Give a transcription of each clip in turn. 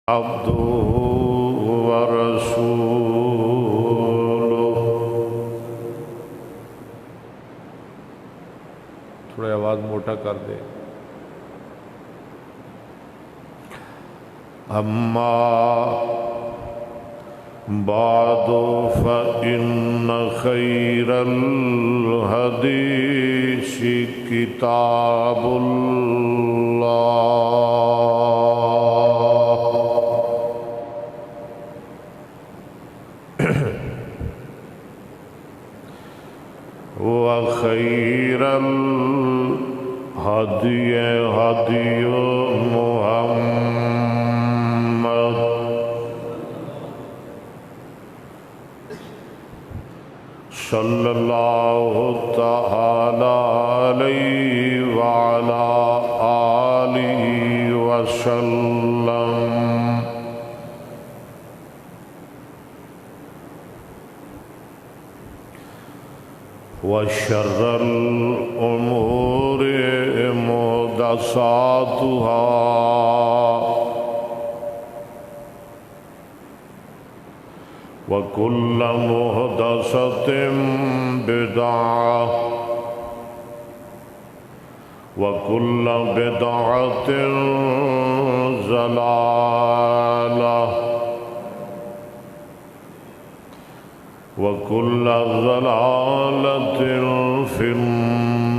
عبده ورسوله. تھوڑی آواز موٹا کر دے. اما بعد فإن خير الحديث كتاب الله وخير الهدي هدي محمد صلی اللہ تعالی علیہ وعلا آلہ وسلم. وشر الأمور محدثاتها وكل محدثة بدعة وكل بدعة ضلالة وكل ضلالة في النار.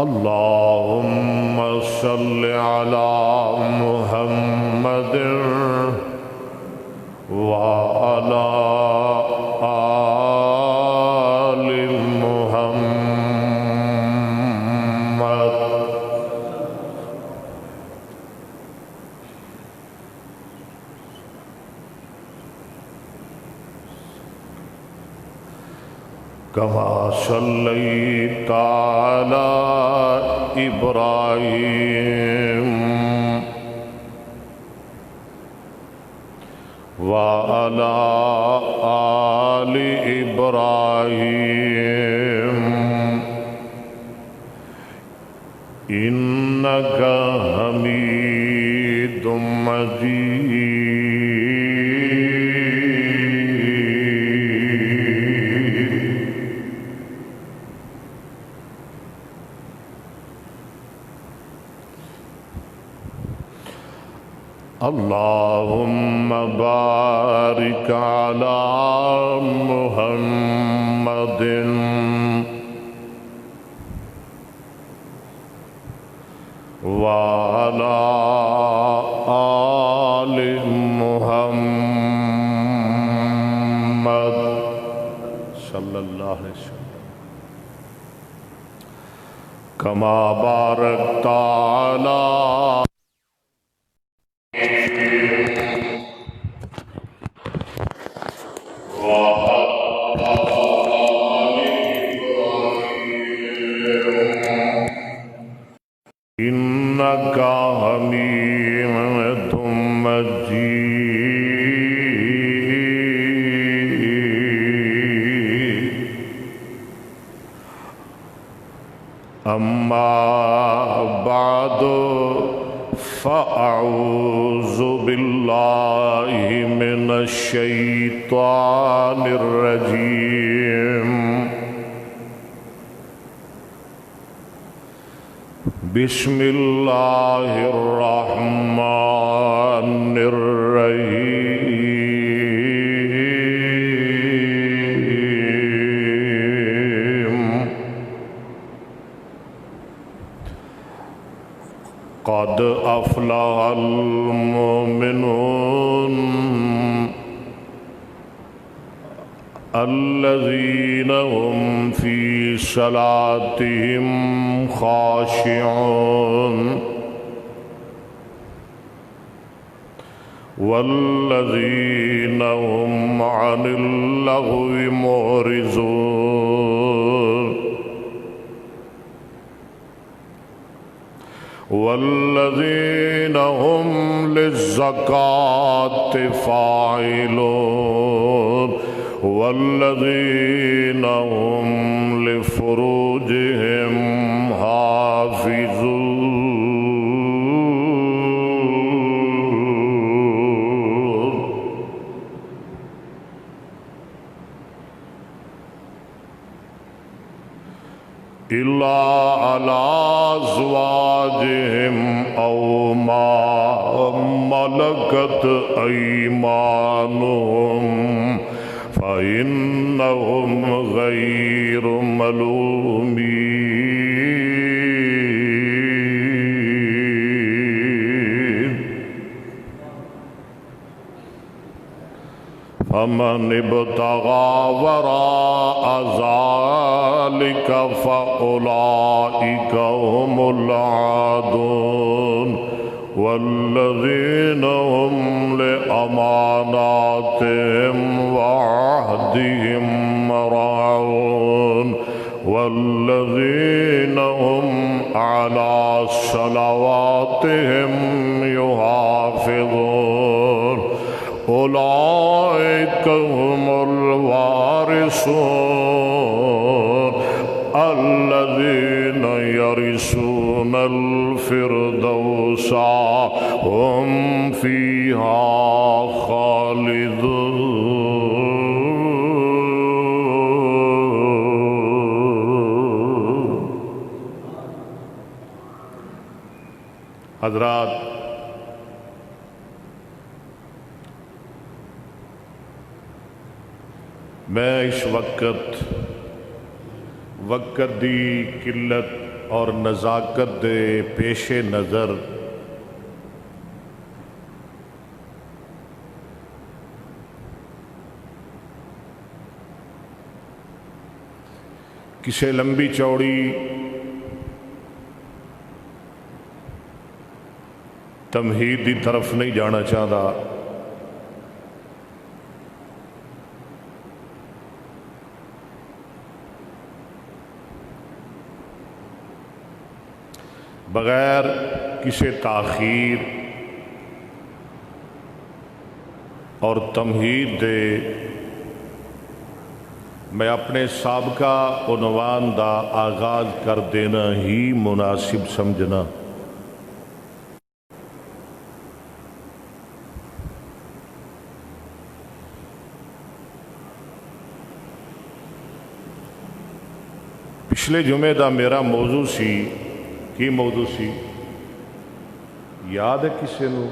اللهم صل على محمد وعلى آل محمد كما صليت على إبراهيم وعلى آل إبراهيم إنك حميد مجيد. اللهم بارك على محمد وعلى آل محمد صلی اللہ علیہ وسلم كما باركت على إنك حميد مجيد. أما بعد فأعوذ بالله من الشيطان الرجيم. بسم الله الرحمن الرحيم. قد أفلح المؤمنون الذين هم في صلاتهم خاشعون والذين هم عن اللغو معرضون والذين هم للزكاة فاعلون والذین هم لفروجهم حافظون إلا على أزواجهم أو ما ملكت أيمانهم فإنهم غير ملومين فمن ابتغى وراء ذلك فأولئك هم العادون والذين هم لأماناتهم وعهدهم راعون والذين هم على صلواتهم يحافظون أولئك هم الوارثون الذين يرثون الفردوس هم فيها خالدون. حضرات، میں اس وقت دی قلت اور نزاکت دے پیش نظر کسی لمبی چوڑی تمہید دی طرف نہیں جانا چاہتا. بغیر کسی تاخیر اور تمہید دے میں اپنے سابقہ عنوان دا آغاز کر دینا ہی مناسب سمجھنا. پچھلے جمعے دا میرا موضوع سی، کی موضوع سی؟ یاد ہے کسی نو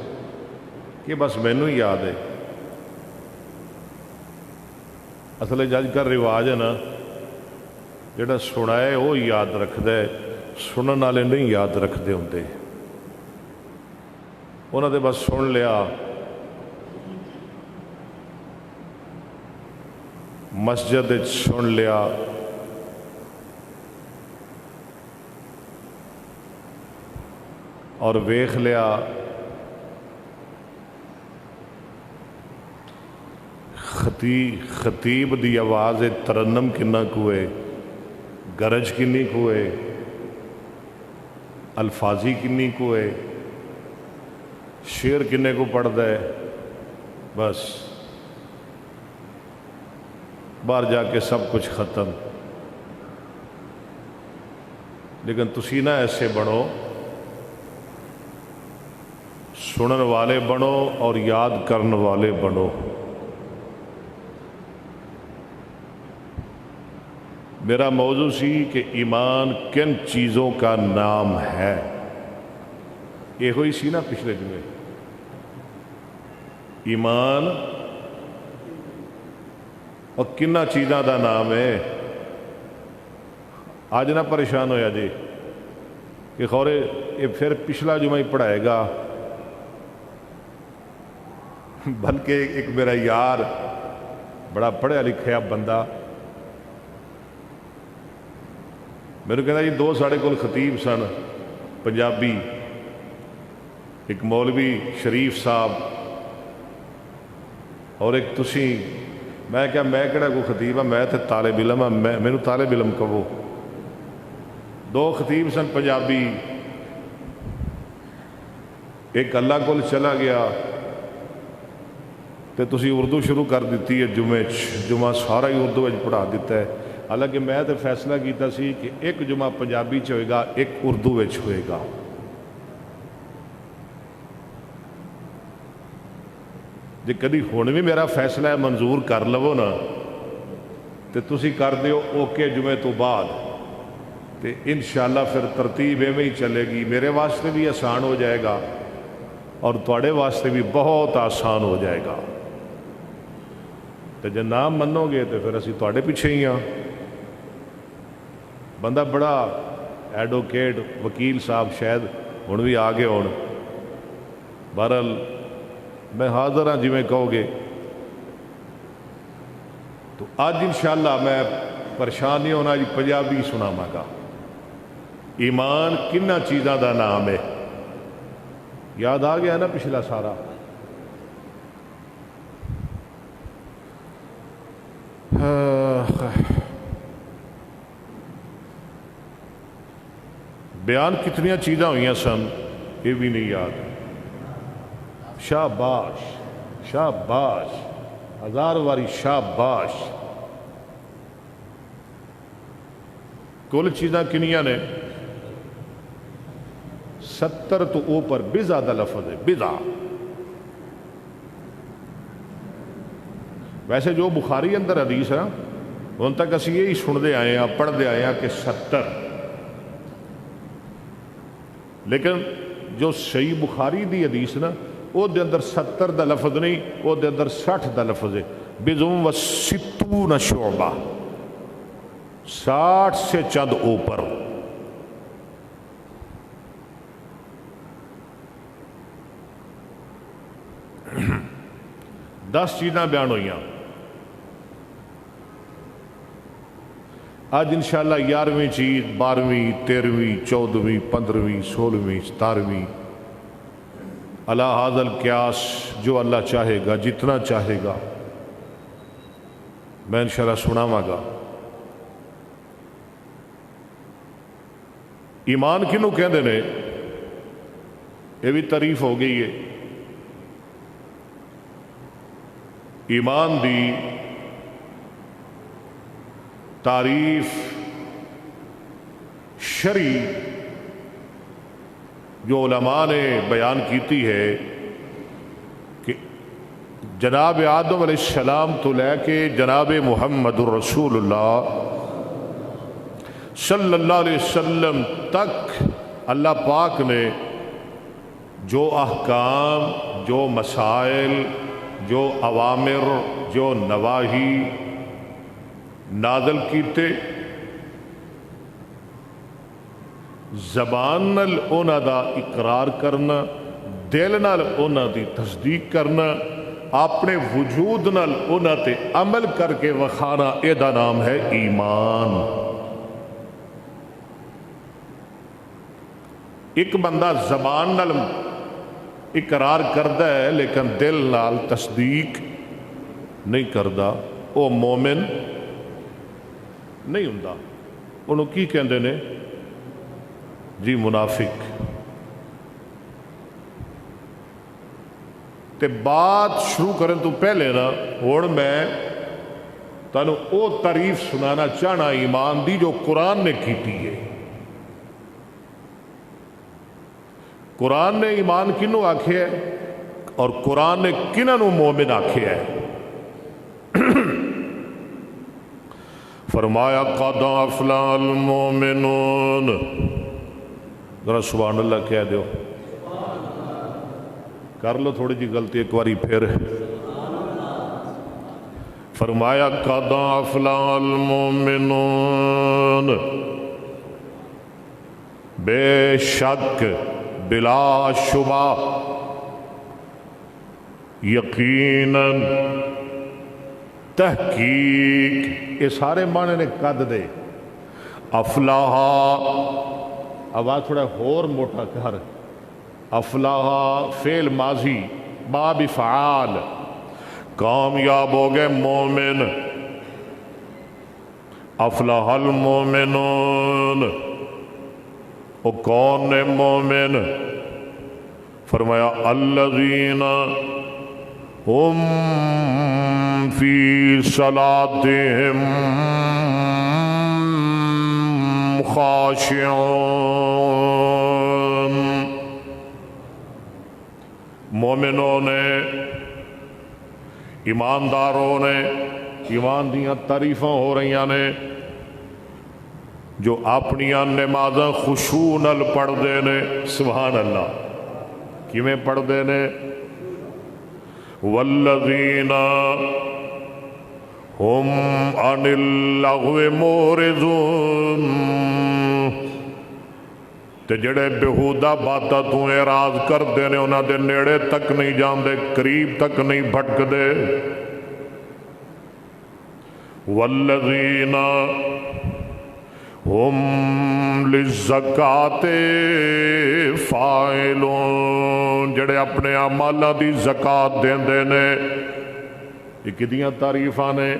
کہ بس مینوں ہی یاد ہے؟ اصل اج کل رواج ہے نا، جڑا سنائے وہ یاد رکھدا ہے، سنن والے نہیں یاد رکھتے ہوندے. انہاں نے بس سن لیا، مسجد وچ سن لیا، اور ویکھ لیا، خطیب دی آواز ترنم کنا کوئے، گرج کنی کوئے، الفاظی کنی کوئے، شعر کنے کو پڑھ دے. بس باہر جا کے سب کچھ ختم. لیکن تسی نہ ایسے بنو، سنن والے بنو اور یاد کرن والے بنو. میرا موضوع سی کہ ایمان کن چیزوں کا نام ہے. یہ ہوئی سی نا پچھلے جمعے. ایمان اور کنہ چیزاں دا نام ہے. آج نہ پریشان ہویا جی کہ خورے یہ پھر پچھلا جمعہ ہی پڑھائے گا. بلکہ ایک میرا یار بڑا پڑھیا لکھیا بندہ میرے کہنا جی دو ساڑھے کول خطیب سن پنجابی، ایک مولوی شریف صاحب اور ایک تسی. میں کہا میں کہڑا کوئی خطیب ہاں، میں تے طالب علم ہاں، مینوں طالب علم کہو. دو خطیب سن پنجابی، ایک اللہ کول چلا گیا تے کہ تسی اردو شروع کر دیتی ہے جمعہ سارا ہی اردو وچ پڑھا دیتا ہے. حالانکہ میں تو فیصلہ کیتا سی کہ ایک جمعہ پنجابی چ ہوئے گا، ایک اردو وچ ہوئے گا. جے کدی ہن بھی میرا فیصلہ ہے منظور کر لو نا تو تسی کر دیو اوکے جمعے تو بعد، تو انشاءاللہ پھر ترتیب ایویں ہی چلے گی. میرے واسطے بھی آسان ہو جائے گا اور تواڈے واسطے بھی بہت آسان ہو جائے گا. تو جے نہ منو گے تو پھر اسی تواڈے پیچھے ہی ہاں. بندہ بڑا ایڈوکیٹ وکیل صاحب شاید ہن بھی آ گئے ہون. بہرحال میں حاضر ہاں جویں کہو گے. تو آج انشاءاللہ میں پریشان نہیں ہونا جی، پنجابی سناواں گا. ایمان کنہ چیزاں دا نام ہے؟ یاد آ گیا نا پچھلا سارا؟ بیان کتنی چیزاں ہوئی سن یہ بھی نہیں یاد. شاباش شاباش، ہزار واری شاباش. کل چیزاں کنیاں نے؟ 70 تو اوپر. بضع دا لفظ ہے، بضع. ویسے جو بخاری اندر حدیث ہے ان تک اسی یہی سنتے آئے ہیں، پڑھتے آئے ہیں کہ 70. لیکن جو صحیح بخاری دی حدیث نا وہ دے اندر 70 دا لفظ نہیں، وہ دے اندر 60 دا لفظ ہے. بضع و ستون شعبہ، 60 سے چند اوپر. دس چیزاں بیان ہوئیاں. آج انشاءاللہ 11ویں چیز، 12ویں، 13ویں، 14ویں، 15ویں، 16ویں، 17ویں. علی ھذا القیاس، جو اللہ چاہے گا، جتنا چاہے گا میں انشاءاللہ سناواں گا. ایمان کنوں کہندے نے؟ یہ بھی تعریف ہو گئی ہے. ایمان دی تعریف شرعی جو علماء نے بیان کیتی ہے کہ جناب آدم علیہ السلام تو لے کے جناب محمد الرسول اللہ صلی اللہ علیہ وسلم تک اللہ پاک نے جو احکام، جو مسائل، جو اوامر، جو نواہی نازل کیتے، زبان نال اونا دا اقرار کرنا، دل نال اونا دی تصدیق کرنا، اپنے وجود نال اونا تے عمل کر کے وکھانا، اے دا نام ہے ایمان. ایک بندہ زبان نال اقرار کردا ہے لیکن دل نال تصدیق نہیں کردا، وہ مومن نہیں ہوندا. انہوں کی کہندے نے جی؟ منافق. تے بات شروع کرن تو پہلے نا ہن میں تانوں او تعریف سنانا چاہنا ایمان دی جو قرآن نے کیتی ہے. قرآن نے ایمان کنوں آکھیا ہے اور قرآن نے کنہاں نوں مومن آکھیا ہے؟ فرمایا قد افلح المومنون. ذرا سبحان اللہ کہہ دیو. کر لو تھوڑی جی غلطی ایک باری پھر. فرمایا قد افلح المومنون، بے شک، بلا شبہ، یقیناً، تحقیق. یہ سارے معنی نے قد دے. افلاح، آواز تھوڑا اور موٹا کر. افلاح فعل ماضی باب فعال، کامیاب ہو گئے مومن. افلاح المومنون، وہ کون نے مومن؟ فرمایا الذین، هم في صلاتهم خاشعون. مومنوں نے، ایمانداروں نے، ایمان دیاں تعریفاں ہو رہی نے جو اپنیاں نمازاں خشوع نال پڑھدے نے. سبحان اللہ. کیویں پڑھدے نے؟ والذین ہم عن اللغو معرضون. تے جڑے بےہودہ باتاں تو اعراض کردے نے انہاں دے نیڑے تک نہیں جاندے، قریب تک نہیں بھٹکدے. والذین ہم للزکاۃ فاعلون. جڑے اپنے اعمالاں دی زکات دیندے نے. یہ کدیاں تعریفاں نے؟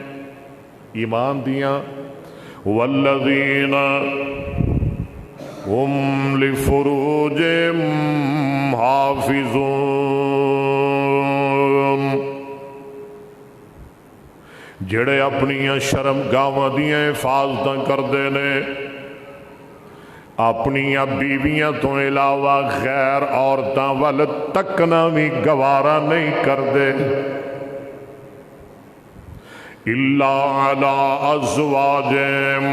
ایمان دیاں. والذین ہم لفروجہم حافظون. جڑے اپنیاں شرم گاواں دیاں حفاظتاں کردے نے، اپنیاں بیویاں تو علاوہ غیر عورتاں ول تکنا بھی گوارا نہیں کردے. الا علی ازواجہم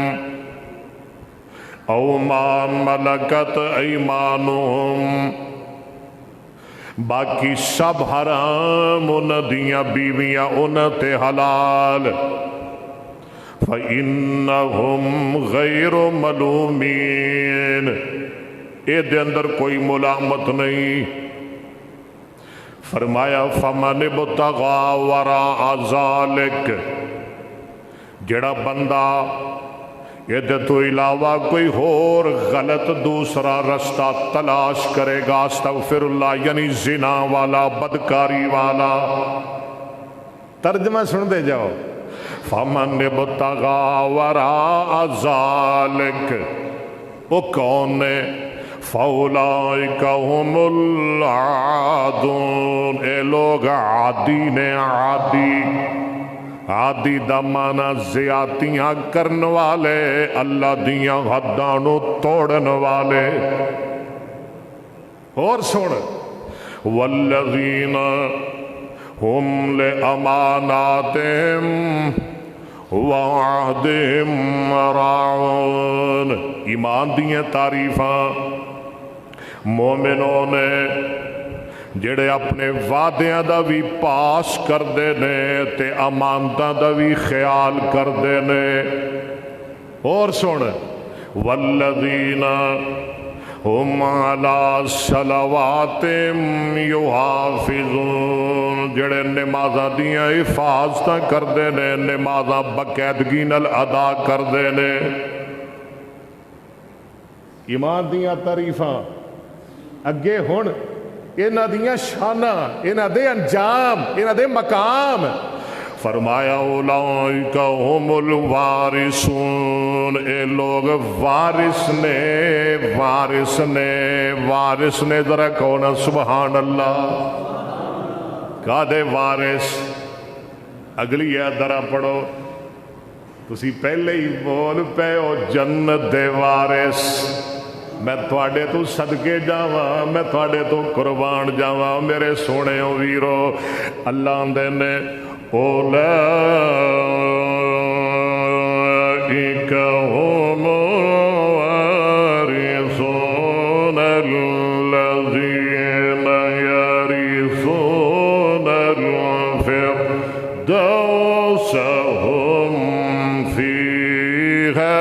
او ما ملکت ایمانہم. باقی سب حرام انہاں دیاں بیویاں انہاں تے حلال. فَإِنَّهُمْ غَيْرُ مَلُومِينَ. اے دے اندر کوئی ملامت نہیں. فرمایا فَمَنِ ابْتَغَى وَرَاءَ ذَلِكَ. جڑا بندہ یہ دے تو علاوہ کوئی اور غلط دوسرا رستہ تلاش کرے گا، استغفر اللہ، یعنی زنا والا، بدکاری والا. ترجمہ سن دے جاؤ. فَمَنِ ابْتَغَى وَرَاءَ ذَلِكَ. وہ کون نے؟ فَأُولَئِكَ هُمُ الْعَادُونَ. اے لوگ عادی نے. عادی، عادی دا معنی زیادتیاں کرن والے، اللہ دیاں حداں توڑن والے. اور سن. والذین ہم لأماناتہم وعہدہم راعون. ایمان دیاں تعریفاں مومنوں نے جڑے اپنے وعدیاں دا بھی پاس کردے نے تے امانتاں دا بھی خیال کردے نے. اور سن. والذین ہم علی صلواتہم یحافظون. جڑے نمازاں دیاں حفاظتاں کردے نے، نمازاں باقاعدگی نال ادا کردے نے. ایمان دیاں تعریفاں اگے ہن انہاں دیاں شاناں، انہاں دے انجام، انہاں دے مقام. فرمایا اولئک ہم الوارثون. اے لوگ وارث نے. وارث نے، وارث نے. ذرا کہو سبحان اللہ. کادے وارث؟ اگلی ہے ذرا پڑھو. تسی پہلے ہی بول پے ہو جنت دے وارث. میں تھوڑے تو صدقے جاواں، میں تھوڑے تو قربان جاواں میرے سونے ویرو. اللہ دے نے اولئک ہم الوارثون الذین یرثون الفردوس هم فیہا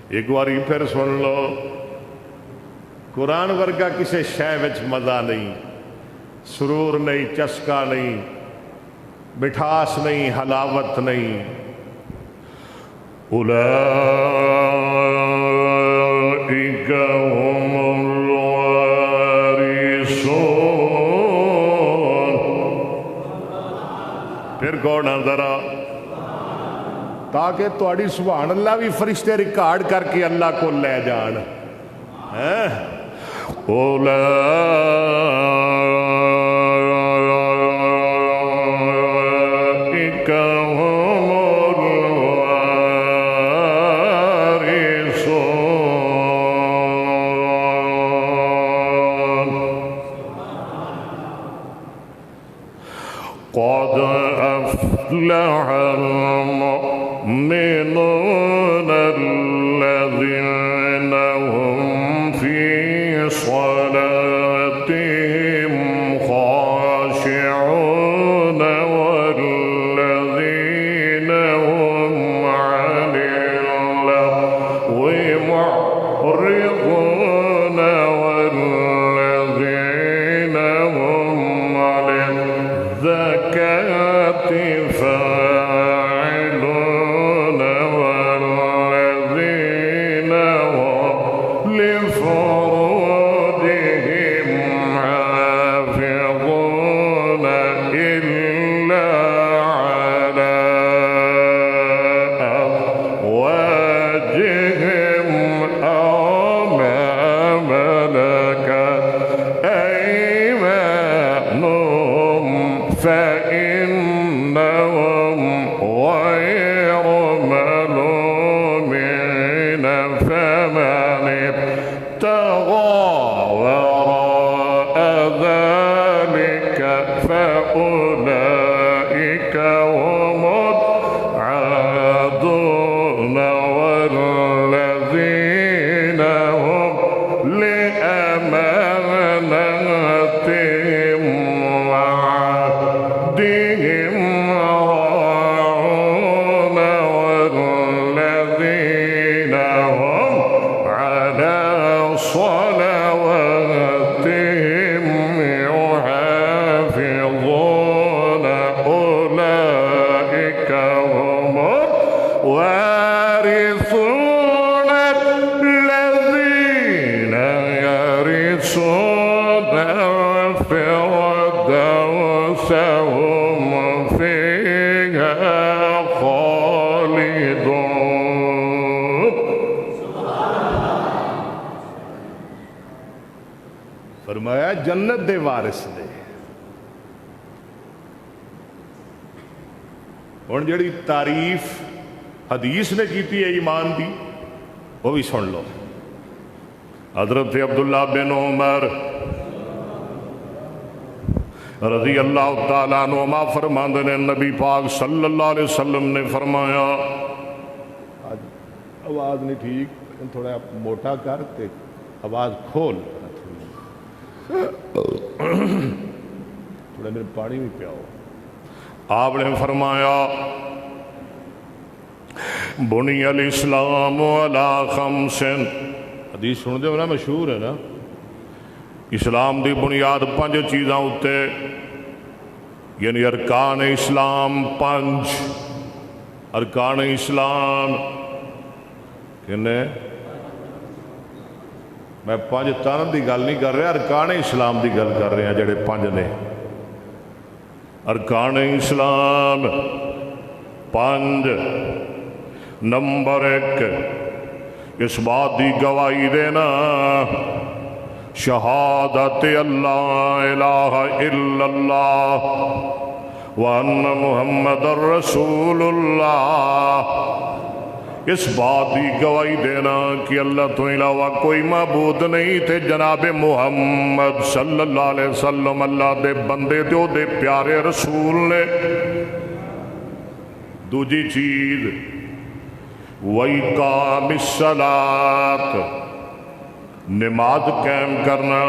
ایک باری پھر سن لو. قرآن ورگا کسی شے وچ مزہ نہیں، سرور نہیں، چسکا نہیں، مٹھاس نہیں، حلاوت نہیں. اولئک هم الوارثون. پھر کون ذرا تاکہ تھوڑی سبحان اللہ بھی فرشتے ریکارڈ کر کے اللہ کو لے جان. قد أفلح المؤمنون الذين هم في صلاتهم خاشعون والذين هم عن اللغو معرضون والذين هم للزكاة فاعلون والذين هم لفروجهم حافظون إلا على أزواجهم أو ما ملكت أيمانهم فإنهم غير ملومين فمن ابتغى وراء ذلك فأولئك هم العادون والذين هم لأمانتهم وعهدهم راعون والذين هم على صلواتهم يحافظون أولئك هم الوارثون الذين يرثون الفردوس هم فيها خالدون. فرمایا جنت دے وارث نے. ہن جڑی تعریف حدیث نے کیتی ہے ایمان دی وہ بھی سن لو. حضرت عبداللہ بن عمر رضی اللہ تعالیٰ عنہما فرماندے نے نبی پاک صلی اللہ علیہ وسلم نے فرمایا. آواز نہیں ٹھیک، تھوڑا موٹا کر تے آواز کھول. تھوڑا میرے پانی بھی پیاؤ. آپ نے فرمایا بنی الاسلام علی خمس. حدیث سن دے نا، مشہور ہے نا. اسلام دی بنیاد 5 چیزاں اتے، یعنی ارکان اسلام 5. ارکان اسلام کنے؟ میں 5 تن دی گل نہیں کر رہا، ارکان اسلام دی گل کر رہے ہیں جڑے 5 نے. ارکان اسلام 5. نمبر 1 اس بات دی گواہی دینا شہادت اللہ الہ الا اللہ وان محمد رسول اللہ. اس بات کی گواہی دینا کہ اللہ تو علاوہ کوئی معبود نہیں تھے، جناب محمد صلی اللہ علیہ وسلم اللہ دے بندے دے دے پیارے رسول نے. دوجی چیز وَإِقَامِ الصَّلَاةِ، نماز قائم کرنا.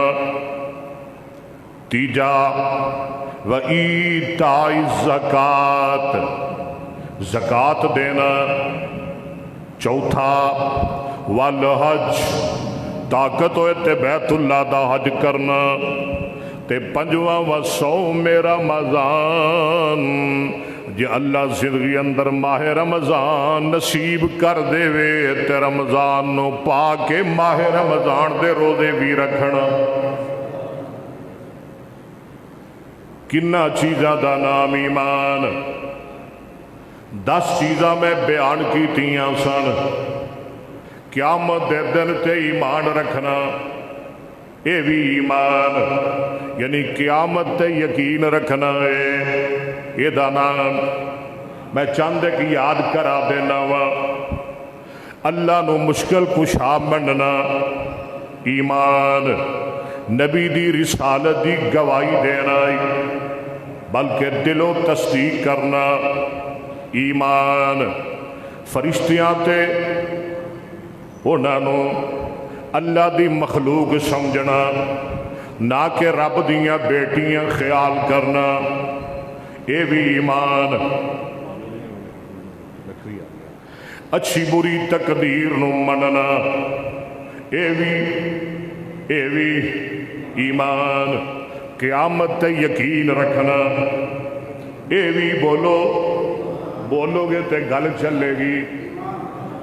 تیجا وَإِيتَاءِ الزَّكَاةِ، زکوٰۃ دینا. چوتھا والحج، طاقت ہوئے تے بیت اللہ دا حج کرنا. تے 5واں وصوم رمضان، جی اللہ زندگی اندر ماہ رمضان نصیب کر دے وے تے رمضان نو پا کے ماہ رمضان دے روزے بھی رکھنا. کنہ چیزاں دا نام ایمان. 10 چیزاں میں بیان کیتیاں سن. قیامت دے دن تے ایمان رکھنا اے بھی ایمان، یعنی قیامت تے یقین رکھنا ہے. یہ دا نام میں چند ایک یاد کرا دینا وا. اللہ نو مشکل کشا مننا ایمان، نبی دی رسالت دی گواہی دینا بلکہ دلوں تصدیق کرنا ایمان. فرشتیاں تے انہاں نو اللہ دی مخلوق سمجھنا، نہ کہ رب دیاں بیٹیاں خیال کرنا، اے بھی ایمان. اچھی بری تقدیر نو مننا اے بھی ایمان. قیامت تے یقین رکھنا اے بھی بولو گے تے گل چلے گی،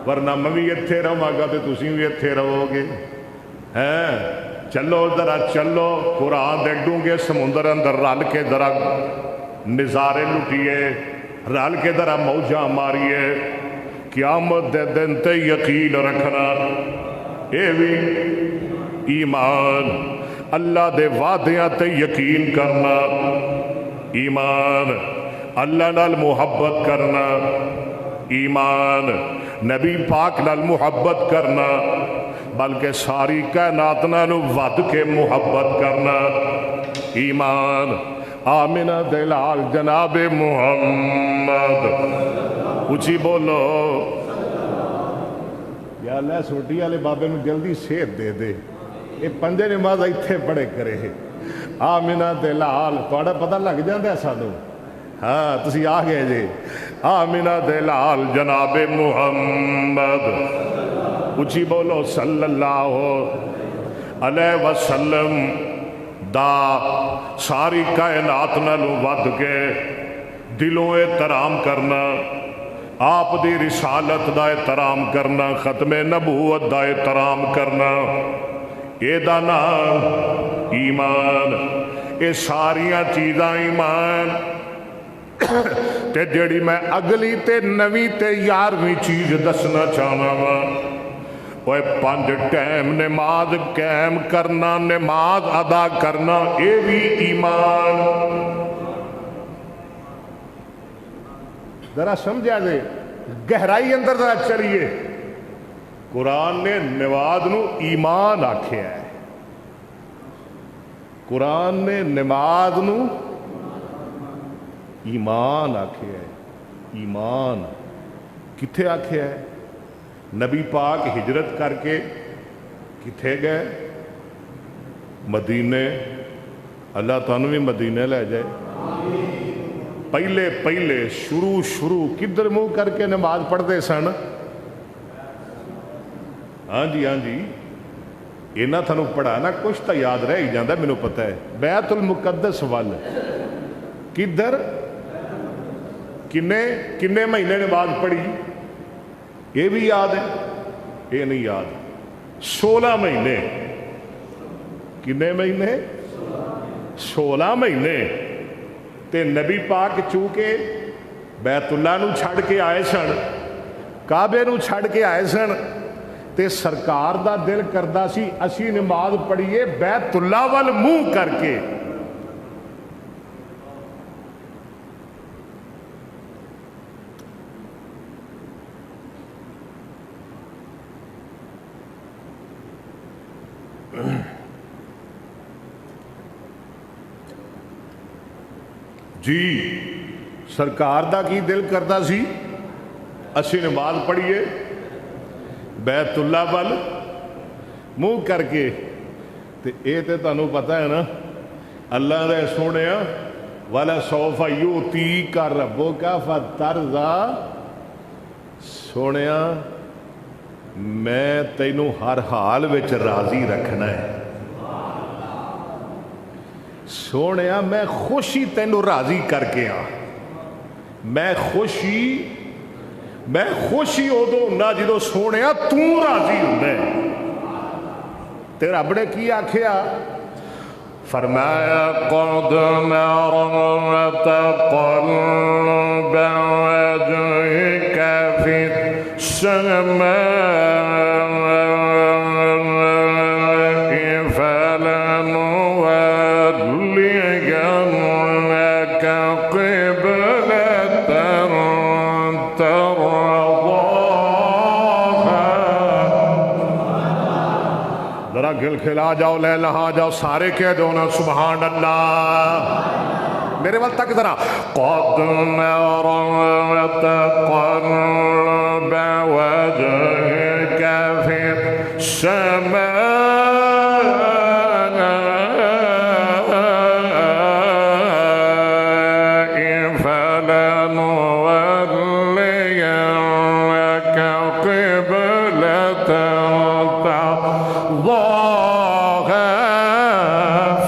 ورنہ میں بھی اتھے رہاں گا تے تسی بھی اتھے رہو گے. چلو ذرا چلو قرآن دے ڈونگے سمندر اندر رل کے ذرا نظارے لٹیے، رل کے ذرا موجاں ماریے. قیامت دے دن تے یقین رکھنا اے بھی ایمان. اللہ دے وعدیاں تے یقین کرنا ایمان. اللہ نال محبت کرنا ایمان. نبی پاک نال محبت کرنا بلکہ ساری کائنات نال ود کے محبت کرنا ایمان. آمنہ دلال جناب محمد اچھی بولو. یا اللہ سوٹی والے بابے نو جلدی صحت دے دے، یہ پنجے نماز اتھے پڑھے کرے. آمنہ دلال تھوڑا پتہ لگ جاندہ ہے سانو. ہاں تسی آ گئے جی. آمنہ دلال جناب محمد اچھی بولو صلی اللہ علیہ وسلم دا ساری کائنات نالوں ود کے دلوں احترام کرنا، آپ دی رسالت دا احترام کرنا، ختم نبوت دا احترام کرنا، اے دا نام ایمان. اے ساریاں چیزاں ایمان. تے جڑی میں اگلی تے نویں تے 11ویں چیز دسنا چاہنا وا، وہ 5 ٹائم نماز قائم کرنا، نماز ادا کرنا، اے بھی ایمان. ذرا سمجھا دے، گہرائی اندر ذرا چلیے. قرآن نے نماز نو ایمان آکھیا ہے. قرآن نے نماز نو ایمان آکھیا ہے. ایمان کتھے آکھیا ہے؟ نبی پاک ہجرت کر کے کتھے گئے؟ مدینے. اللہ تعالیٰ بھی مدینے لے جائے. پہلے شروع کدھر منہ کر کے نماز پڑھتے سن؟ ہاں جی اینا تھانو پڑھانا کچھ تو یاد رہ ہی جاندہ. مینوں پتہ ہے بیت المقدس وال کدھر کنے مہینے نماز پڑھی یہ بھی یاد ہے؟ یہ نہیں یاد. 16 مہینے. کنے مہینے؟ 16 مہینے. تے نبی پاک چونکہ بیت اللہ نو چھڑ کے آئے سن، کعبے نو چھڑ کے آئے سن، تے سرکار دا دل کردہ سی اسی نماز پڑھیے بیت اللہ وال منہ کر کے. جی سرکار دا کی دل کرتا سی اسی نماز پڑھیے بیت اللہ وال منہ کر کے. تے اے تے تانوں پتہ ہے نا اللہ دے سونے وَلَسَوْفَ يُؤْتِيكَ رَبُّكَ فَتَرْضَىٰ. سونیا میں تینوں ہر حال وچ راضی رکھنا ہے. سونیا میں خوشی تینوں راضی کر کے میں خوشی ادو ہوں جدو سونیا راضی ہوں. تے رب نے کی آکھیا فرمایا قد نرى تقلب وجهك في السماء فلنولينك قبلة ترضاها. ذرا گل کھلا جاؤ، لے لہا جاؤ، سارے کہہ دو نا سبحان اللہ. میرے وقت تک ذرا. قد نرى تقلب وجهك في السماء فلنولينك قبلة ترضاها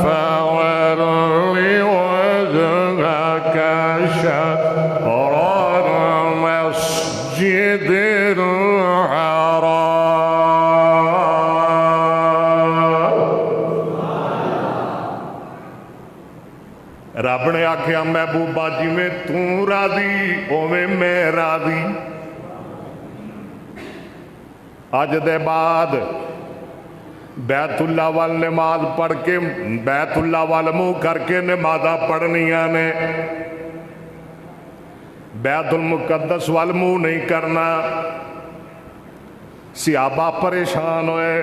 فول وجهك شطر المسجد الحرام. رب نے آکھیا محبوبہ جویں تو راضی اوویں میں راضی. اج دے بعد بیت اللہ وال نماز پڑھ کے بیت اللہ وال منہ کر کے نمازاں پڑھنیاں نے، بیت المقدس وال منہ نہیں کرنا. صحابہ پریشان ہوئے،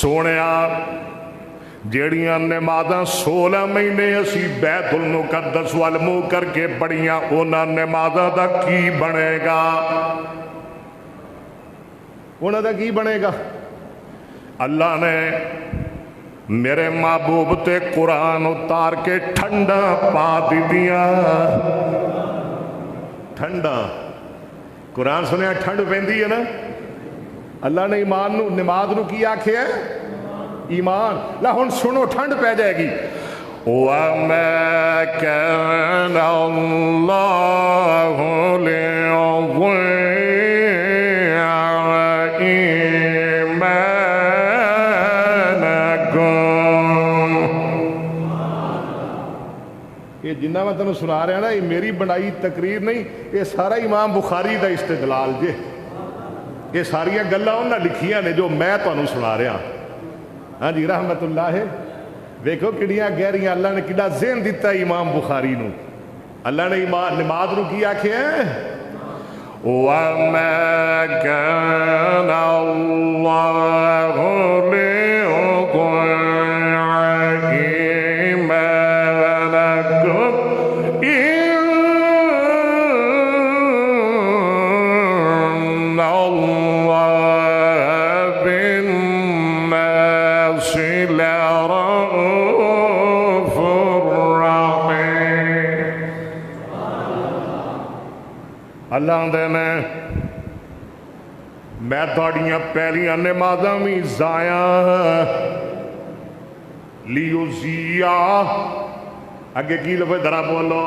سونیا جیڑیاں نمازاں 16 مہینے اسی بیت المقدس وال منہ کر کے پڑھیاں، انہاں نمازاں دا کی بنے گا؟ انہاں دا کی بنے گا؟ اللہ نے میرے محبوب تے قرآن اتار کے ٹھنڈا پا دیدیاں. ٹھنڈا قرآن سنیا ٹھنڈ پیندی ہے نا. اللہ نے ایمان نو نماز نو کی آکھے ہے؟ ایمان. لا ہن سنو ٹھنڈ پہ جائے گی. وما كان الله ليضيع إيمانكم. یہ جنہ میں تنوں سنا رہا نا، یہ میری بنائی تقریر نہیں، یہ سارا امام بخاری دا استدلال جے. یہ ساریاں گلاں انہاں لکھیاں نے جو میں تنوں سنا رہا. ہاں جی رحمت اللہ ہے. دیکھو کڑیاں گہریاں اللہ نے کڑا ذہن دیتا ہے امام بخاری نو. اللہ نے نماز نو کی آکھے ہیں؟ وما كان الله ليضيع إيمانكم إن الله بالناس لرؤوف رحيم. اللہ دے نے میں تھوڑیاں پہلیاں نمازاں بھی ضائع لیوزیا. اگے کی لفظ ذرا بولو.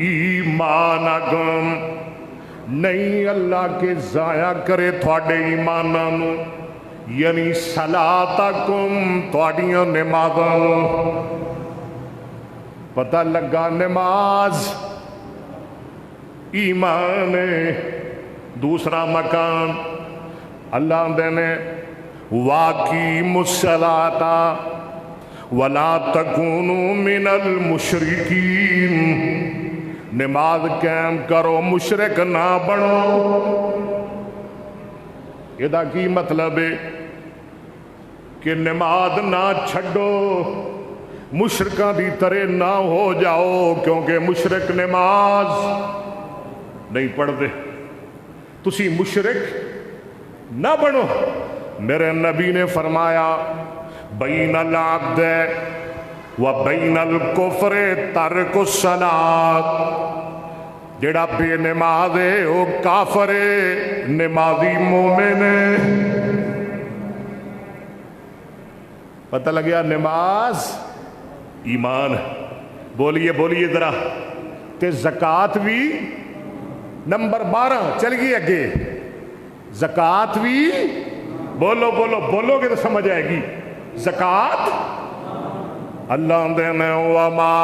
ایمانکم نہیں اللہ کے ضائع کرے تھوڑے ایماناں نو، یعنی صلاتکم تھوڑیاں نمازاں نو. پتہ لگا نماز ایمان ہے. دوسرا مقام اللہ دے نے واقیم الصلاۃ ولا تکونوا من المشرکین. نماز قائم کرو، مشرک نہ بنو. یہ دا کی مطلب ہے کہ نماز نہ چھڈو، مشرکاں دی طرح نہ ہو جاؤ، کیونکہ مشرک نماز نہیں پڑھ دے. تسی مشرک نہ بنو. میرے نبی نے فرمایا بین العبد و بین الکفر ترک الصلاۃ. جڑا بے نماز ہے وہ کافر ہے، نمازی مومن ہے. پتہ لگیا نماز ایمان. بولیے بولیے ذرا. تے زکات بھی نمبر 12 چل گئی اگے. زکات بھی بولو بولو بولو گے تو سمجھ آئے گی. زکات اللہ دے نے وما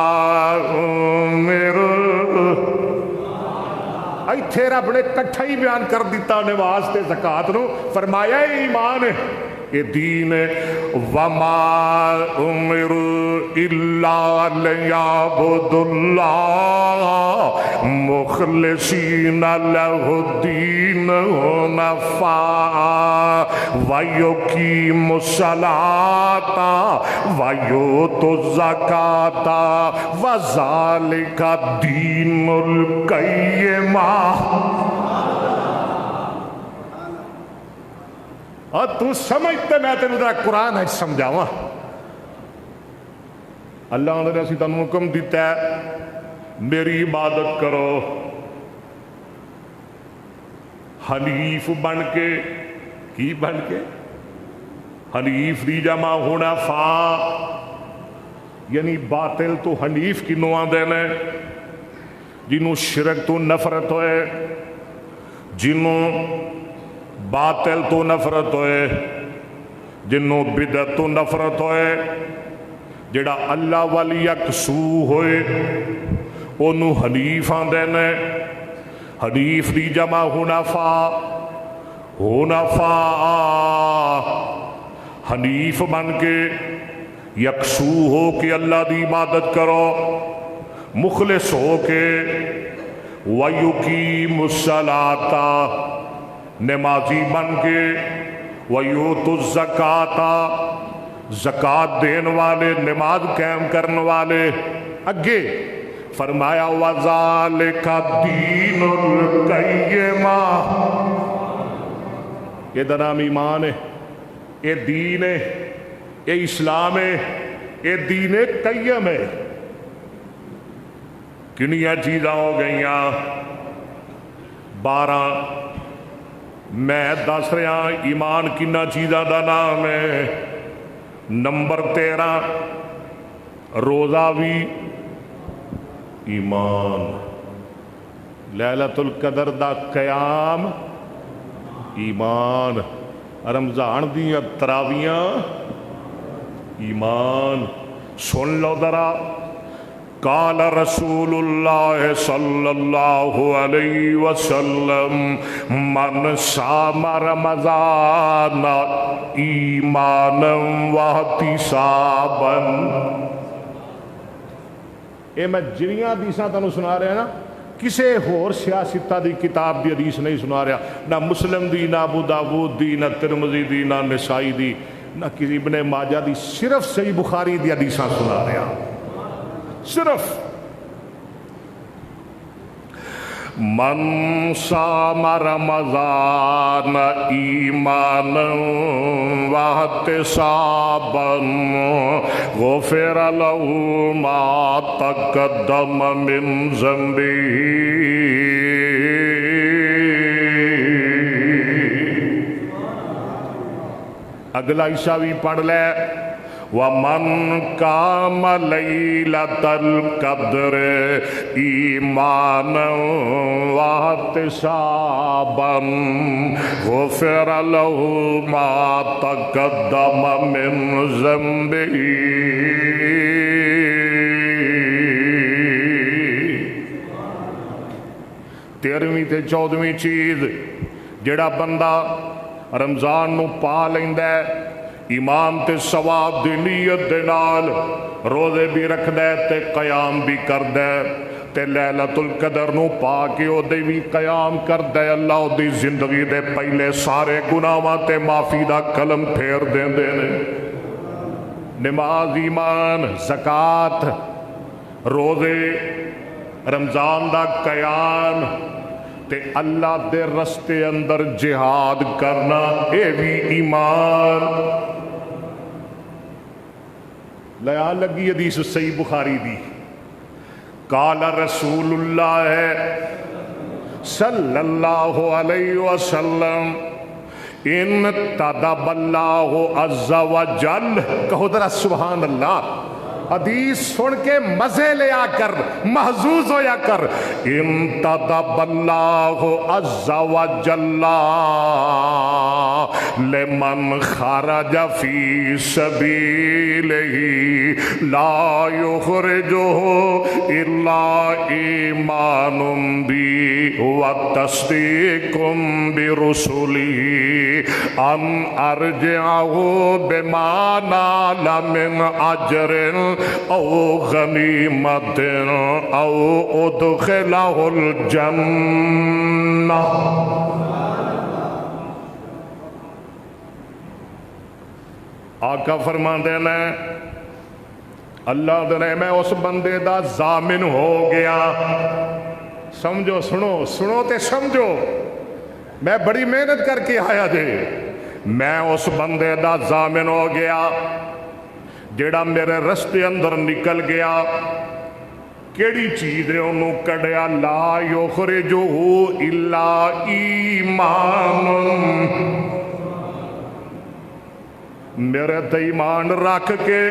ایتھے رب نے کٹھا ہی بیان کر دیتا انہیں واسطے زکات نو. فرمایا ایمان ہے یہ دین ہے. وما امروا الا لیعبدوا اللہ مخلصین لہ الدین حنفاء ویقیموا الصلاۃ ویؤتوا الزکاۃ وذالک الدین القیم. اور تو سمجھتے میں تینوں ذرا قرآن ہے سمجھاواں. اللہ نے اسی تنوں حکم دیتا ہے میری عبادت کرو حنیف بن کے. کی بن کے؟ حنیف دی جمع حنفاء یعنی باطل تو حنیف کنوں آندے نے جنہوں شرک تو نفرت ہوئے, جنہوں باطل تو نفرت ہوئے, جنہوں بدعت تو نفرت ہوئے, جڑا اللہ والی یکسو ہوئے انہوں حنیف آندے نے. حنیف دی جمع حنفاء. حنفاء حنیف بن کے یکسو ہو کے اللہ دی عبادت کرو, مخلص ہو کے وَيُقِيمُ الصَّلَاةَ نمازی بن کے وَيُؤْتُوا الزَّكَاةَ زکات دین والے, نماز قائم کرنے والے. اگے فرمایا وَذَلِكَ الدِّينُ الْقَيِّمَ. یہ نام ایمان ہے, یہ دین ہے, یہ اسلام ہے, یہ دین قیم ہے. کنیاں چیزاں ہو گئیاں 12. میں دس رہا ایمان کنہ چیزاں دا نام ہے. نمبر 13 روزہ بھی ایمان. لیلۃ القدر دا قیام ایمان. رمضان دیاں تراویاں ایمان. سن لو ذرا قال رسول اللہ صلی اللہ علیہ وسلم من صام رمضان ایمانا واحتسابا. اے میں جنیاں حدیثاں تانوں سنا رہا نا, کسے ہور سیاستہ دی کتاب دی حدیث نہیں سنا رہا, نہ مسلم دی, نہ ابو داود دی, نہ ترمذی دی, نہ نسائی دی, نہ کسی ابن ماجہ دی, صرف صحیح بخاری دی حدیثاں سنا رہا. صرف من صام رمضان ایمانا واحتسابا غفر له ما تقدم من ذنبه. اگلا حصہ بھی پڑھ لے. وَمَنْ قَامَ لَيْلَةَ الْقَدْرِ إِيمَانًا وَاحْتِسَابًا غُفِرَ لَهُ مَا تَقَدَّمَ مِنْ ذَنْبِهِ. تیرہویں تے 14ویں چیز جڑا بندہ رمضان نو پا لیندا ہے ایمان تے ثواب دی نیت دے نال, روزے بھی رکھ دے تے قیام بھی کر دے تے لیلۃ القدر نو پا کے او دے بھی قیام کر دے, اللہ دی زندگی دے پہلے سارے گناہاں تے معافی دا قلم پھیر دیندے نے. نماز ایمان, زکات, روزے, رمضان دا قیام تے اللہ دے رستے اندر جہاد کرنا, اے بھی ایمان. لیا لگی حدیث صحیح بخاری دی. قال رسول اللہ صلی اللہ علیہ وسلم ان تدب اللہ عز و جل. کہو ذرا سبحان اللہ. حدیث سن کے مزے لے آ کر محظوظ ہویا کر. ان تدب اللہ عز و جل لمن خرج فی سبیلہ لا یخرجہ الا ایمان بی وتصدیق برسلی ان ارجعہ بما نال من اجر او غنیمت او ادخلہ الجنہ۔ آقا فرماندے نے اللہ دنے میں اس بندے دا ضامن ہو گیا۔ سمجھو، سنو تے سمجھو، میں بڑی محنت کر کے آیا جے، میں اس بندے دا ضامن ہو گیا جیڑا میرے رستے اندر نکل گیا۔ کیڑی چیز نے انہوں کڑیا؟ لا یخرجہ الا ایمان، میرے تے ایمان رکھ کے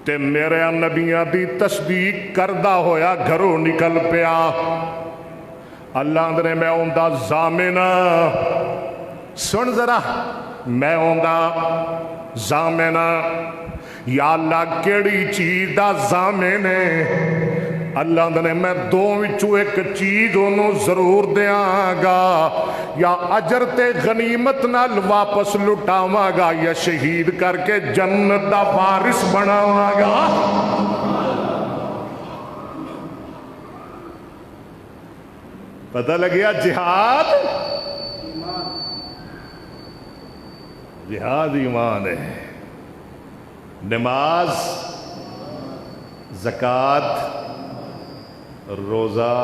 تے میرے نبیاں دی تصدیق کردہ ہویا گھروں نکل پیا۔ اللہ اندرے میں اندہ ضامن، سن ذرا، میں اندہ ضامن، یا اللہ کیڑی چیز دا ضامن ہے؟ اللہ اندرے میں دو وچوں ایک چیز انہوں ضرور دیاں گا، یا اجر تے غنیمت نال واپس لٹاواں گا، یا شہید کر کے جنت دا وارث بناواں گا۔ پتہ لگیا جہاد، جہاد ایمان ہے۔ نماز، زکوٰۃ، روزہ،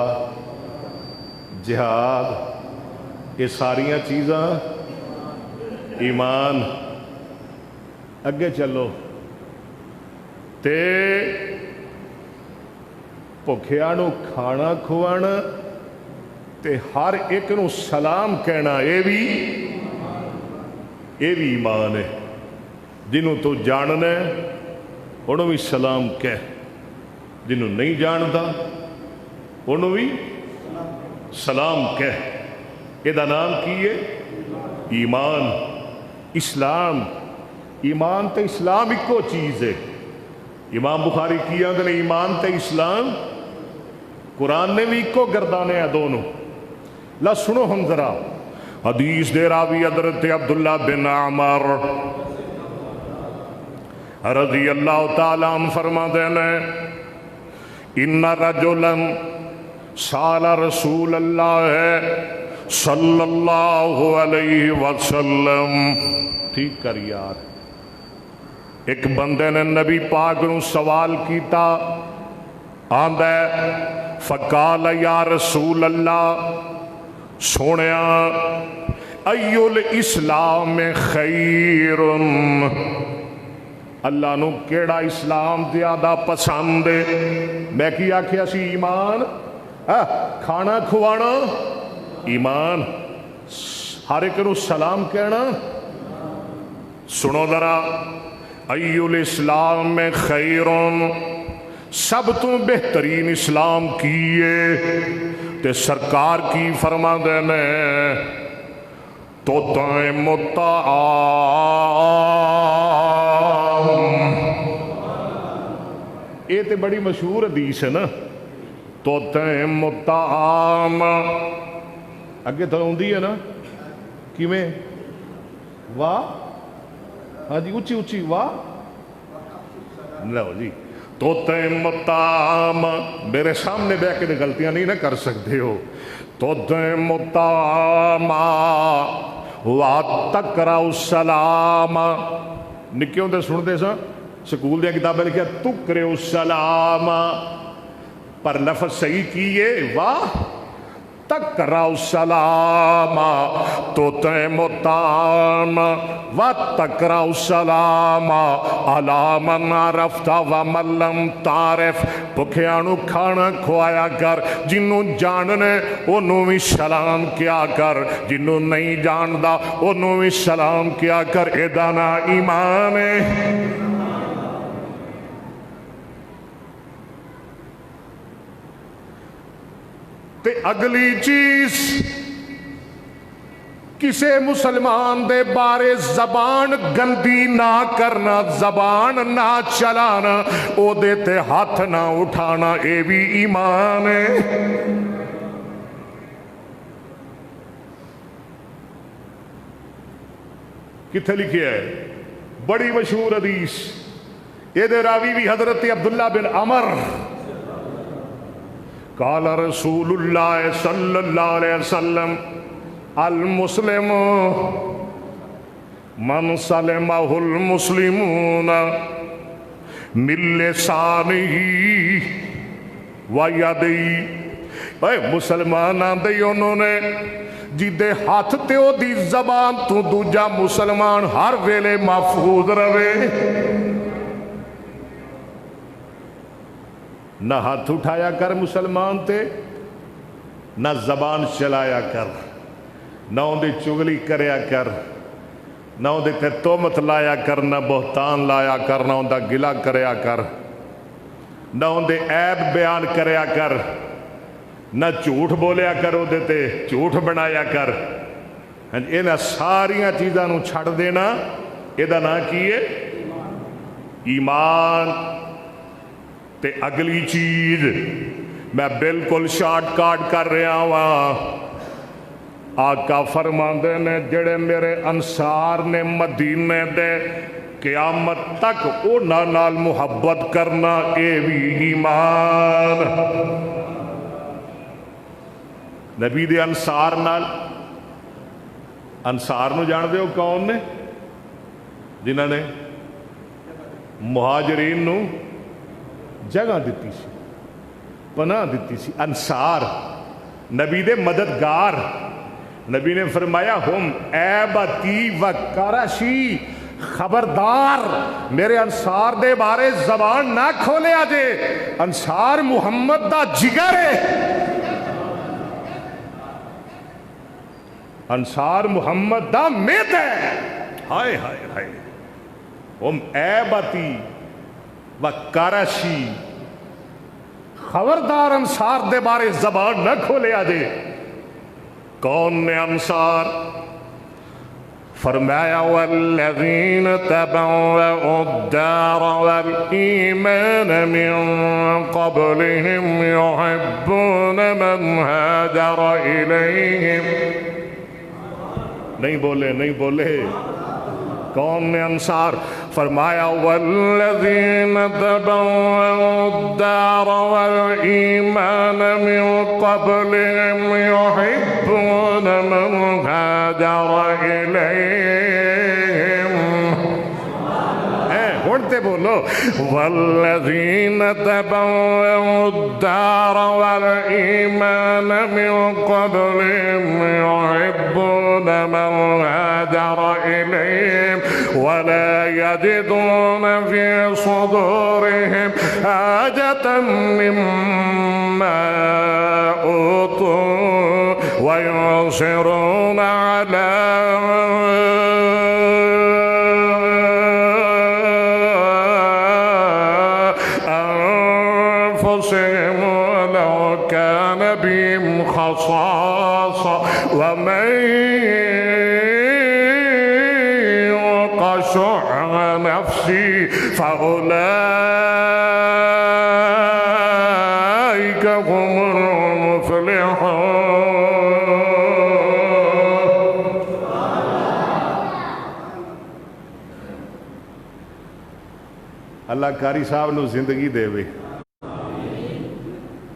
جہاد، یہ ساریاں چیزاں ایمان۔ اگے چلو تے بھکھیاں نو کھانا کھوانا تے ہر ایک نو سلام کہنا، یہ بھی ایمان ہے۔ جنہوں تو جاننا ہے انہوں بھی سلام کہہ، جنہوں نہیں جانتا انہوں بھی سلام کہہ۔ یہ دا نام کی ہے ایمان، اسلام۔ ایمان تے اسلام ایکو چیز ہے۔ امام بخاری کیا کہ ایمان تے اسلام قرآن نے بھی ایکو گردانے ہیں دونوں۔ لا سنو ہم ذرا حدیث دے راوی حضرت عبداللہ بن عمر رضی اللہ تعالیٰ عنہ فرما دینے ان رجلا سال رسول اللہ صلی اللہ علیہ وسلم، ٹھیک کر یار، ایک بندے نے نبی پاک نو سوال کیتا، آندھے فقال یا رسول اللہ، سونیا ایو الاسلام خیر، اللہ نو کیڑا اسلام زیادہ پسند ہے؟ میں کیا کیا سی ایمان، کھانا کھوانا ایمان، ہر ایک نو سلام کہنا۔ سنو ذرا، ایو الاسلام میں خیرون، سب تو بہترین اسلام کیے تے سرکار کی فرما دینے تو طعم الطعام، یہ تے بڑی مشہور حدیث ہے نا، تو طعم الطعام اگے تو ہوندی ہے نا، کیویں؟ واہ، ہاں جی اچھی اچھی واہ، لو جی، تو طعم الطعام، میرے سامنے بیٹھ کے غلطیاں نہیں نہ کر سکتے ہو، تو طعم الطعام وَتَقْرَأُ السَّلَامَ، نکیوں دے سن دے سا سکول دیا کتابیں لکھیا تُقْرِئُ السَّلَامَ، پر لفظ صحیح کیے واہ، تقرأ السلام تطعم الطعام وتقرأ السلام علی من عرفت ومن لم تعرف، بھکھیاں نو کھانا کھوایا کر، جنوں جاننے انہوں بھی سلام کیا کر، جنوں نہیں جاندا انہوں بھی سلام کیا کر، ادانا ایمان ہے۔ تے اگلی چیز کسے مسلمان دے بارے زبان گندی نہ کرنا، زبان نہ چلانا، او دے تے ہاتھ نہ اٹھانا، اے بھی ایمان ہے۔ کتھے لکھے ہے؟ بڑی مشہور حدیث، یہ دے راوی بھی حضرت عبداللہ بن عمر، قال رسول اللہ صلی اللہ علیہ وسلم المسلم من سلمہ المسلمون من لسانہ و یدہ، اے مسلمان آندے انہوں نے جدے ہاتھ تے او دی زبان تو دوجا مسلمان ہر ویلے محفوظ رہے۔ نہ ہاتھ اٹھایا کر مسلمان تے، نہ زبان چلایا کر، نہ اندے چگلی کریا کر، نہ اندے تے تہمت لایا کر، نہ بہتان لایا کر، نہ اندہ گلہ کریا کر، نہ اندے عیب بیان کریا کر، نہ جھوٹ بولیا کر، اندے تے جھوٹ بنایا کر۔ انہاں ساریاں چیزاں نو چھڑ دینا، ادا نہ کیے ایمان۔ تے اگلی چیز میں بالکل شارٹ کاٹ کر رہا ہوں، آقا فرماندے نے جڑے میرے انصار نے مدینے دے قیامت تک انہاں نال محبت کرنا، اے بھی ایمان۔ نبی دے انصار نال، انصار نو جان دے ہو کون نے؟ جنہاں نے مہاجرین نو جگہ دیتی سی، پناہ دیتی سی، انصار نبی دے مددگار۔ نبی نے فرمایا ہم ایبتی و کرشی، خبردار میرے انصار دے بارے زبان نہ کھولے آجے، انصار محمد دا جگر ہے، انصار محمد دا میت ہے۔ ہائے ہائے ہائے، ہم ایبتی و کرشی، خبردار انصار دے بارے زبان نہ کھولے آجے۔ کون نے انصار؟ فرمایا والذین تبوأوا الدار والایمان من قبلہم یحبون من ہاجر الیہم۔ نہیں بولے، نہیں بولے، کون نے انصار؟ فرمایا والذین تبوأوا الدار والایمان من قبلہم یحبون من ہاجر الیہم۔ ہوڑتے بولو، والذین تبوأوا الدار والایمان من قبلہم یحبون من ہاجر الیہم ولا یجدون فی صدورہم حاجة مما اوتوا ویؤثرون علی ولو كان بهم خصاصة ومن يوق شح نفسه فأولئك هم المفلحون۔ اللہ کاری صاحب نو زندگی دے وے،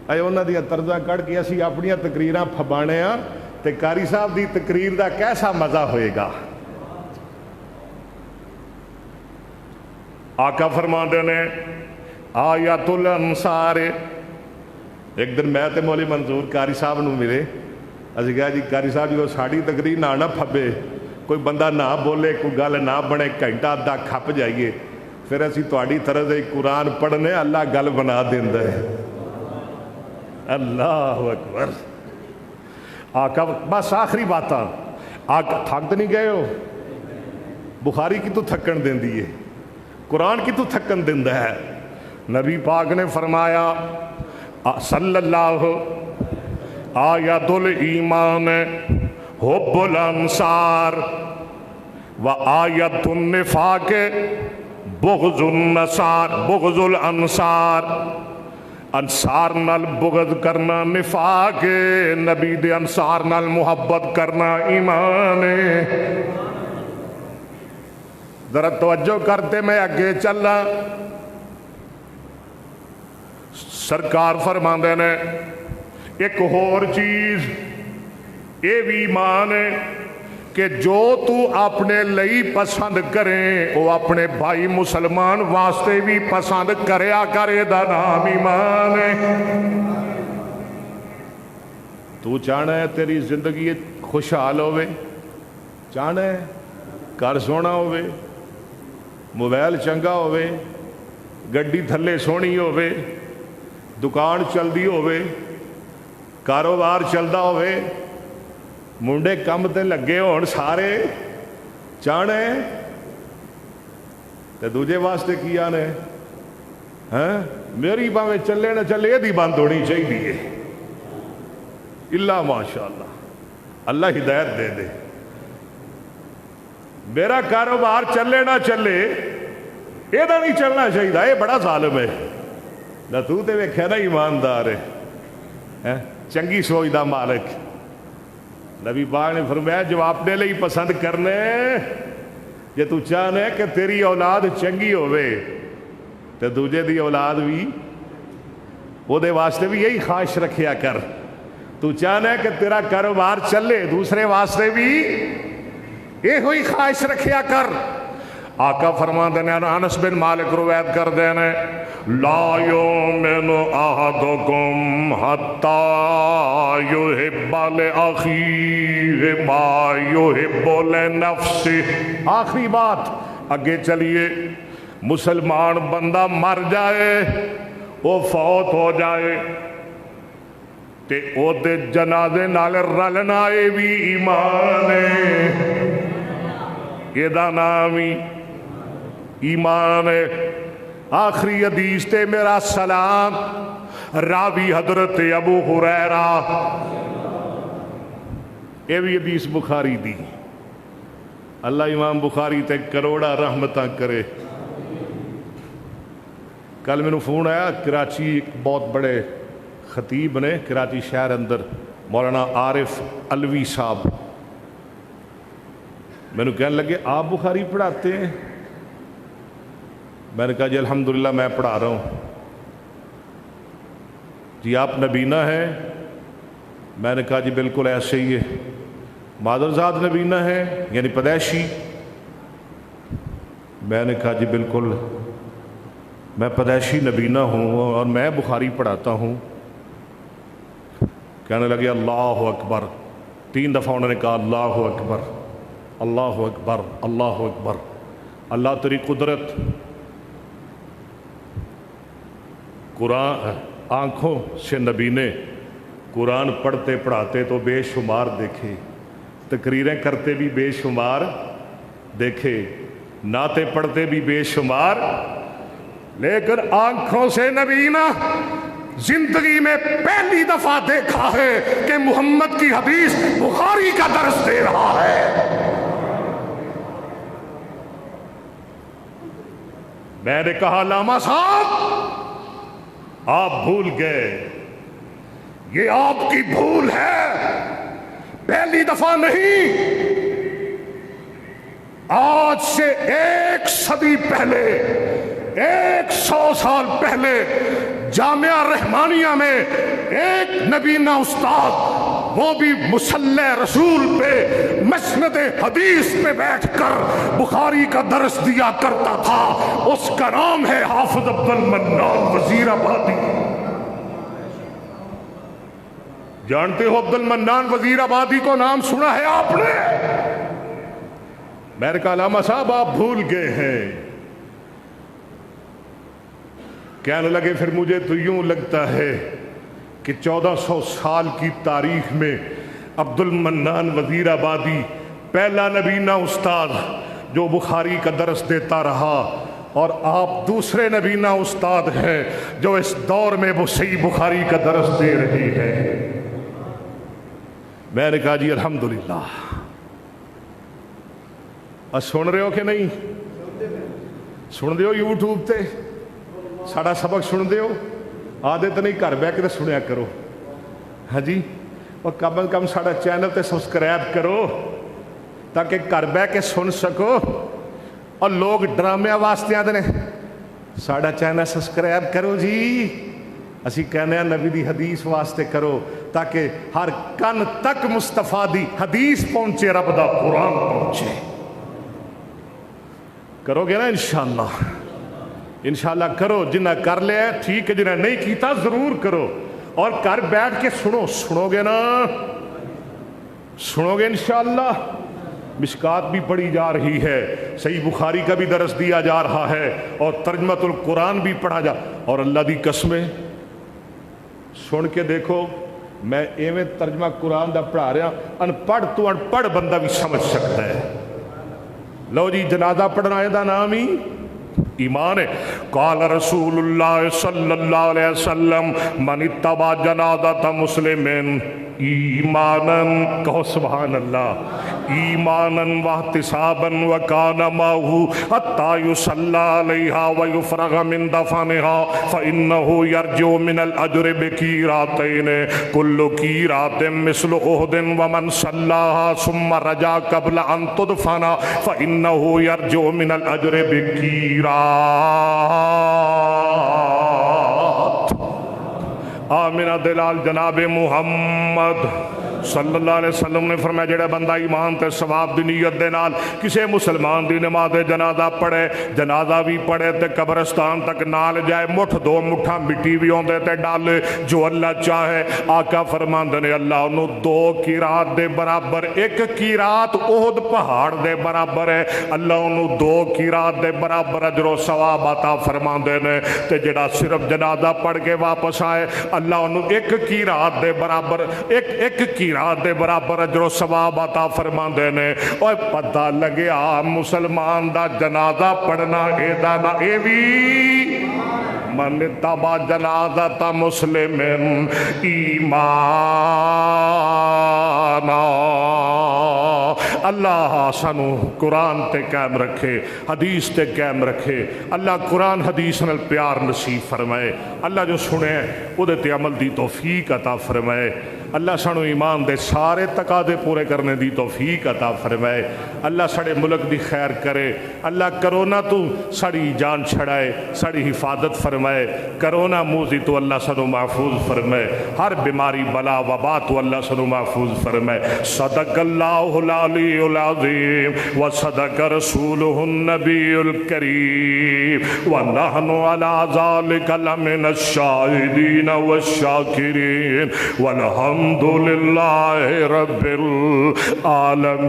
اے انہاں دیاں طرزاں کڑ کے اسی اپنیاں تقریراں پھبانے ہاں تے کاری صاحب دی تقریر دا کیسا مزہ ہوئے گا۔ آقا فرماندے نے آیت الانصار، ایک دن میں تے مولی منظور کاری صاحب نو ملے، اسی کہا جی کاری صاحب جو ساڑی تقریر نہ پھبے، کوئی بندہ نہ بولے، کوئی گل نہ بنے، گھنٹہ آدھا کھپ جائیے، پھر اسی تواڈی طرز قرآن پڑھنے اللہ گل بنا دیندا ہے۔ اللہ اکبر۔ آقا بس آخری باتاں، آقا تھک نہیں گئے ہو؟ بخاری کی تو تھکن دین دیئے، قرآن کی تو تھکن دیندا ہے۔ نبی پاک نے فرمایا صلی اللہ آیت الایمان حب الانصار و آیت النفاق بغض النصار بغض الانصار انصار نال بغض کرنا نفاق ہے، نبی دے انصار نال محبت کرنا ایمان ہے۔ ذرا توجہ کرتے میں اگے چلا، سرکار فرماندے نے ایک اور چیز یہ بھی ایمان ہے کہ جو تو اپنے لئی پسند کریں وہ اپنے بھائی مسلمان واسطے بھی پسند کریا کرے، دا نام ایمان ہے۔ تو چاہنا ہے تیری زندگی خوشحال ہوئے، چاہنا ہے گھر سونا ہوئے، موبائل چنگا ہوئے، گڈی تھلے سونی ہوئے، دکان چلدی ہوئے، کاروبار چلدا ہوئے، منڈے کم تے لگے ہون سارے، چاہنا ہے تے دوجے واسطے کیا نے ہاں میری باویں چلے نہ چلے یہ دی بند ہونی چاہیے، اللہ ماشاءاللہ اللہ ہدایت دے دے۔ میرا کاروبار چلے نہ چلے یہ نہیں چلنا چاہیے، یہ بڑا ظالم ہے نہ تو تے ویکھیا نا ایماندار ہے، چنگی سوچ دا مالک۔ نبی پاک نے فرمایا جو اپنے لئی پسند کرنے جے تو چاہنے کہ تیری اولاد چنگی ہوئے تو دوجے دی اولاد بھی وہ دے واسطے بھی یہی خواہش رکھیا کر، تو چاہنے کہ تیرا کاروبار چلے دوسرے واسطے بھی یہ ہوئی خواہش رکھیا کر۔ آقا فرما دینے انس بن مالک روایت کر دینے لا یؤمن احدکم حتی یحب لأخیہ ما یحب لنفسہ۔ آخری بات اگے چلیے، مسلمان بندہ مر جائے وہ فوت ہو جائے تے او دے جنازے نال رلنا اے بھی ایمان ہے، یہ دا نام ہی ایمان ہے۔ آخری حدیث تے میرا سلام، راوی حضرت ابو ہریرہ، یہ بھی حدیث بخاری دی، اللہ امام بخاری تے کروڑا رحمتاں کرے۔ کل میں نے فون آیا کراچی ایک بہت بڑے خطیب نے کراچی شہر اندر، مولانا عارف علوی صاحب، میں نے کہنے لگے آپ بخاری پڑھاتے ہیں؟ میں نے کہا جی الحمدللہ میں پڑھا رہا ہوں۔ جی آپ نبینہ ہیں؟ میں نے کہا جی بالکل ایسے ہی ہے۔ مادرزاد نبینہ ہے یعنی پیدائشی؟ میں نے کہا جی بالکل میں پیدائشی نبینہ ہوں اور میں بخاری پڑھاتا ہوں۔ کہنے لگے اللہ اکبر، 3 دفعہ انہوں نے کہا اللہ اکبر اللہ اکبر اللہ اکبر، اللہ تیری قدرت۔ قرآن آنکھوں سے نبی نے قرآن پڑھتے پڑھاتے تو بے شمار دیکھے، تقریریں کرتے بھی بے شمار دیکھے، نعتیں پڑھتے بھی بے شمار، لیکن آنکھوں سے نبی نا زندگی میں پہلی دفعہ دیکھا ہے کہ محمد کی حدیث بخاری کا درس دے رہا ہے۔ میں نے کہا علامہ صاحب آپ بھول گئے، یہ آپ کی بھول ہے، پہلی دفعہ نہیں، آج سے 1 صدی پہلے، 100 سال پہلے جامعہ رحمانیہ میں ایک نبینہ استاد، وہ بھی مصلی رسول پہ مسند حدیث پہ بیٹھ کر بخاری کا درس دیا کرتا تھا، اس کا نام ہے حافظ عبد المنان وزیر آبادی۔ جانتے ہو عبد المنان وزیر آبادی کو نام سنا ہے آپ نے؟ میں نے کہا علامہ صاحب آپ بھول گئے ہیں۔ کہنے لگے پھر مجھے تو یوں لگتا ہے کہ 1400 سال کی تاریخ میں عبد المنان وزیر آبادی پہلا نبینہ استاد جو بخاری کا درس دیتا رہا، اور آپ دوسرے نبینہ استاد ہیں جو اس دور میں وہ صحیح بخاری کا درس دے رہے ہیں۔ میں نے کہا جی الحمدللہ. سن رہے ہو کہ نہیں؟ سن دے ہو یوٹیوب تے ساڑا سبق سن دے ہو؟ آدھے تو نہیں گھر بہ کے سنیا کرو. ہاں جی، اور کم از کم ساڑا چینل تے سبسکرائب کرو تاکہ گھر بہ کے سن سکو. اور لوگ ڈرامے واسطے آتے ہیں ساڑا چینل سبسکرائب کرو جی. اسی کہنے ہیں نبی دی حدیث واسطے کرو تاکہ ہر کن تک مصطفیٰ دی حدیث پہنچے، رب دا قرآن پہنچے. کرو گے نا انشاءاللہ؟ انشاءاللہ کرو. جنہ کر لیا ٹھیک ہے، جنہ نہیں کیتا ضرور کرو. اور گھر بیٹھ کے سنو گے نا؟ سنو گے انشاءاللہ؟ مشکات بھی پڑھی جا رہی ہے، صحیح بخاری کا بھی درس دیا جا رہا ہے، اور ترجمۃ القرآن بھی پڑھا جا. اور اللہ دی قسمیں سن کے دیکھو، میں ایویں ترجمہ قرآن دا پڑھا رہا، ان پڑھ تو ان پڑھ بندہ بھی سمجھ سکتا ہے. لو جی، جنازہ پڑھنا ہے دا نام ہی ایمان ہے. قال رسول اللہ صلی اللہ علیہ وسلم من اتبع جنازۃ مسلم ایماناً، کہو سبحان اللہ، ایماناً واحتساباً وکان معہ حتی یصلی علیہا ویفرغ من دفنہا فإنہ یرجو من الاجر بکیراتین کل کیرات مثل احد ومن صلیہا ثم رجا قبل ان تدفن فإنہ یرجو من الاجر بکیرات. آمینہ دلال جناب محمد صلی اللہ علیہ وسلم نے فرمایا جڑا بندہ ایمان تے ثواب دی نیت دے نال کسے مسلمان دی نماز جنازہ پڑھے، جنازہ بھی پڑھے تے قبرستان تک نال جائے، مٹھ دو مٹھا مٹی بھی ہوندے تے ڈالے جو اللہ چاہے. آقا فرماندے نے اللہ انہوں 2 قیرات دے برابر، 1 قیرات احد پہاڑ دے برابر ہے، اللہ انہوں 2 قیرات دے برابر اجر و ثواب عطا فرماندے نے. تے جڑا صرف جنازہ پڑھ کے واپس آئے، اللہ انہوں 1 قیرات دے برابر، ایک قیرات دے برابر اجر و ثواب عطا فرماندے نے. اوہ پتہ لگیا مسلمان دا جنازہ پڑھنا اے دا نا اے بھی من اتبع جنازۃ مسلم ایمانا. اللہ سانو قرآن تے قائم رکھے، حدیث تے قائم رکھے. اللہ قرآن حدیث نال پیار نصیب فرمائے. اللہ جو سنے او دے تے عمل دی توفیق عطا فرمائے. اللہ سانو ایمان دے سارے تقاضے پورے کرنے دی توفیق عطا فرمائے. اللہ ساڑے ملک دی خیر کرے. اللہ کرونا تو ساڑی جان چھڑائے، ساڑی حفاظت فرمائے. کرونا موزی تو اللہ سانو محفوظ فرمائے. ہر بیماری بلا وبا تو اللہ سانو محفوظ فرمائے. صدق اللہ العلی العظیم و صدق رسولہ النبی الکریم و نحن علی ذالک لمن الشاہدین والشاکرین والحمد الحمد للہ رب العالمین.